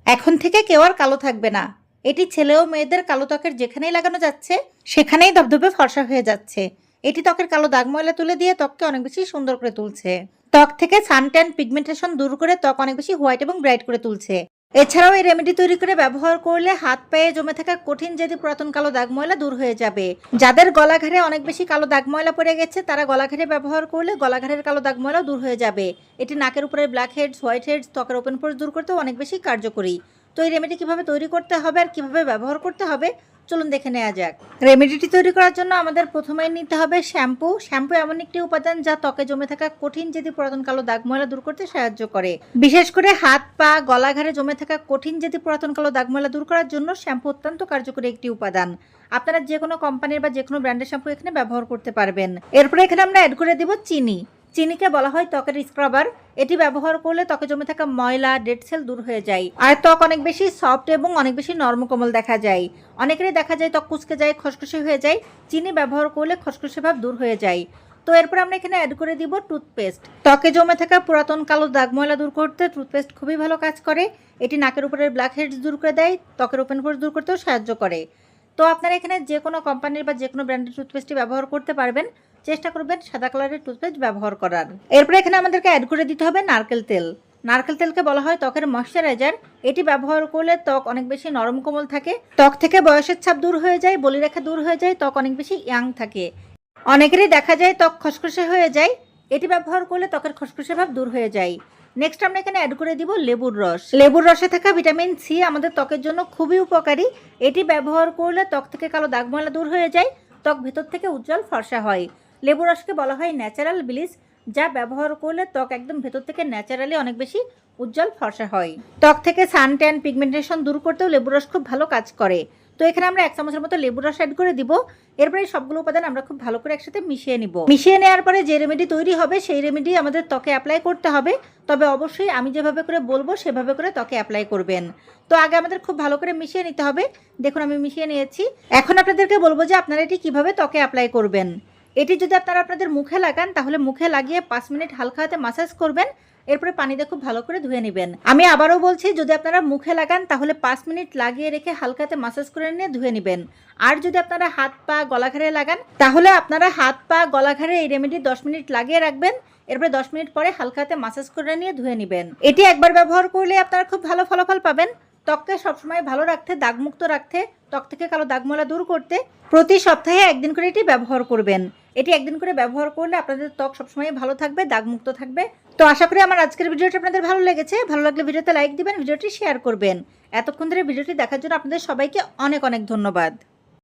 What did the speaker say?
এখন থেকে কেউ আর কালো থাকবে না। এটি ছেলে ও মেয়েদের কালো ত্বকের যেখানেই লাগানো যাচ্ছে সেখানেই ধবধবে ফর্সা হয়ে যাচ্ছে। এটি ত্বকের কালো দাগ ময়লা তুলে দিয়ে ত্বককে অনেক বেশি সুন্দর করে তুলছে। ত্বক থেকে সানট্যান পিগমেন্টেশন দূর করে ত্বক অনেক বেশি হোয়াইট এবং ব্রাইট করে তুলছে। এছাড়াও এই রেমেডি তৈরি করে ব্যবহার করলে হাত পায়ে জমে থাকা কঠিন যদি পুরাতন কালো দাগ ময়লা দূর হয়ে যাবে। যাদের গলাঘাড়ে অনেক বেশি কালো দাগ ময়লা পড়ে গেছে তারা গলাঘাড়ে ব্যবহার করলে গলাঘাড়ের কালো দাগ ময়লা দূর হয়ে যাবে। এটি নাকের উপরে ব্ল্যাক হেডস, হোয়াইট হেডস, ত্বকের ওপেন পোর্স দূর করতেও অনেক বেশি কার্যকরী। তো এই রেমেডি কিভাবে তৈরি করতে হবে আর কিভাবে ব্যবহার করতে হবে চলুন দেখে নেওয়া যাক। রেমেডিটি তৈরি করার জন্য আমাদের প্রথমেই নিতে হবে শ্যাম্পু। শ্যাম্পু এমন একটি উপাদান যা ত্বকে জমে থাকা কঠিন যদি পুরাতন কালো দাগ ময়লা দূর করতে সাহায্য করে। বিশেষ করে হাত পা গলাঘাড়ে জমে থাকা কঠিন যদি পুরাতন কালো দাগ ময়লা দূর করার জন্য শ্যাম্পু অত্যন্ত কার্যকরী একটি উপাদান। আপনারা যে কোনো কোম্পানির বা যে কোনো ব্র্যান্ডের শ্যাম্পু এখানে ব্যবহার করতে পারবেন। এরপরে এখানে আমরা অ্যাড করে দিব চিনি। চিনিকে বলা হয় ত্বকের স্ক্রাবার। এটি ব্যবহার করলে ত্বকে জমে থাকা ময়লা, ডেড সেল দূর হয়ে যায় আর ত্বক অনেক বেশি সফট এবং অনেক বেশি নরম-কোমল দেখা যায়। অনেকেরই দেখা যায় ত্বক কুঁচকে যায়, খসখসে হয়ে যায়। চিনি ব্যবহার করলে খসখসে ভাব দূর হয়ে যায়। তো এরপর আমরা এখানে অ্যাড করে দিব টুথপেস্ট। ত্বকে জমে থাকা পুরাতন কালো দাগ ময়লা দূর করতে টুথপেস্ট খুবই ভালো কাজ করে। এটি নাকের উপরের ব্ল্যাক হেডস দূর করে দেয়, ত্বকের ওপেন পোর্স দূর করতেও সাহায্য করে। তো আপনারা এখানে যে কোনো কোম্পানির বা যে কোনো ব্র্যান্ডের টুথপেস্টই ব্যবহার করতে পারবেন। চেষ্টা করবেন সাদা কালারের টুথপেস্ট ব্যবহার করার। এরপরে এখানে আমাদেরকে অ্যাড করে দিতে হবে নারকেল তেল। নারকেল তেলকে বলা হয় ত্বকের ময়শ্চারাইজার। এটি ব্যবহার করলে ত্বক অনেক বেশি নরম কোমল থাকে, ত্বক থেকে বয়সের ছাপ দূর হয়ে যায়, বলিরেখা দূর হয়ে যায়, ত্বক অনেক বেশি ইয়াং থাকে। অনেকেরই দেখা যায় ত্বক খসখসে হয়ে যায়। এটি ব্যবহার করলে ত্বকের খসখসে ভাব দূর হয়ে যায়। নেক্সট আমরা এখানে অ্যাড করে দিব লেবুর রস। লেবুর রসে থাকা ভিটামিন সি আমাদের ত্বকের জন্য খুবই উপকারী। এটি ব্যবহার করলে ত্বক থেকে কালো দাগ ময়লা দূর হয়ে যায়, ত্বক ভেতর থেকে উজ্জ্বল ফর্সা হয়। লেবুর রসকে বলা হয় ন্যাচারাল ব্লিচ, যা ব্যবহার করলে ত্বক একদম ভেতর থেকে ন্যাচারালি অনেক বেশি উজ্জ্বল ফর্সা হয়। ত্বক থেকে সান ট্যান পিগমেন্টেশন দূর করতেও লেবুর রস খুব ভালো কাজ করে। তো এখানে আমরা 1 চামচের মতো লেবুর রস অ্যাড করে দিব। এরপরে সবগুলো উপাদান আমরা খুব ভালো করে একসাথে মিশিয়ে নিব। মিশিয়ে নেওয়ার পরে যে রেমেডি তৈরি হবে সেই রেমেডি আমাদের ত্বকে অ্যাপ্লাই করতে হবে। তবে অবশ্যই আমি যেভাবে করে বলবো সেভাবে করে ত্বকে অ্যাপ্লাই করবেন। তো আগে আমাদের খুব ভালো করে মিশিয়ে নিতে হবে। দেখুন আমি মিশিয়ে নিয়েছি। এখন আপনাদেরকে বলবো যে আপনারা এটি কিভাবে ত্বকে অ্যাপ্লাই করবেন। এটি যদি আপনারা আপনাদের মুখে লাগান তাহলে মুখে লাগিয়ে 5 মিনিট হালকা হাতে মাসাজ করবেন। এরপরে পানি দিয়ে খুব ভালো করে ধুয়ে নেবেন। আমি আবারও বলছি, যদি আপনারা মুখে লাগান তাহলে 5 মিনিট লাগিয়ে রেখে হালকাতে মাসাজ করে নিয়ে ধুয়ে নেবেন। আর যদি আপনারা হাত পা গলাঘাড়ে লাগান তাহলে আপনারা হাত পা গলাঘাড়ে এই রেমেডি 10 মিনিট লাগিয়ে রাখবেন। এরপরে 10 মিনিট পরে হালকাতে মাসাজ করে নিয়ে ধুয়ে নেবেন। এটি একবার ব্যবহার করলে আপনারা খুব ভালো ফলাফল পাবেন। ত্বককে সবসময় ভালো রাখতে, দাগমুক্ত রাখতে, ত্বক থেকে কালো দাগময়লা দূর করতে প্রতি সপ্তাহে একদিন করে এটি ব্যবহার করবেন। এটি একদিন করে ব্যবহার করলে আপনাদের ত্বক সবসময় ভালো থাকবে, দাগমুক্ত থাকবে। তো আশা করি আমার আজকের ভিডিওটি আপনাদের ভালো লেগেছে। ভালো লাগলে ভিডিওতে লাইক দিবেন, ভিডিওটি শেয়ার করবেন। এতক্ষণ ধরে ভিডিওটি দেখার জন্য আপনাদের সবাইকে অনেক অনেক ধন্যবাদ।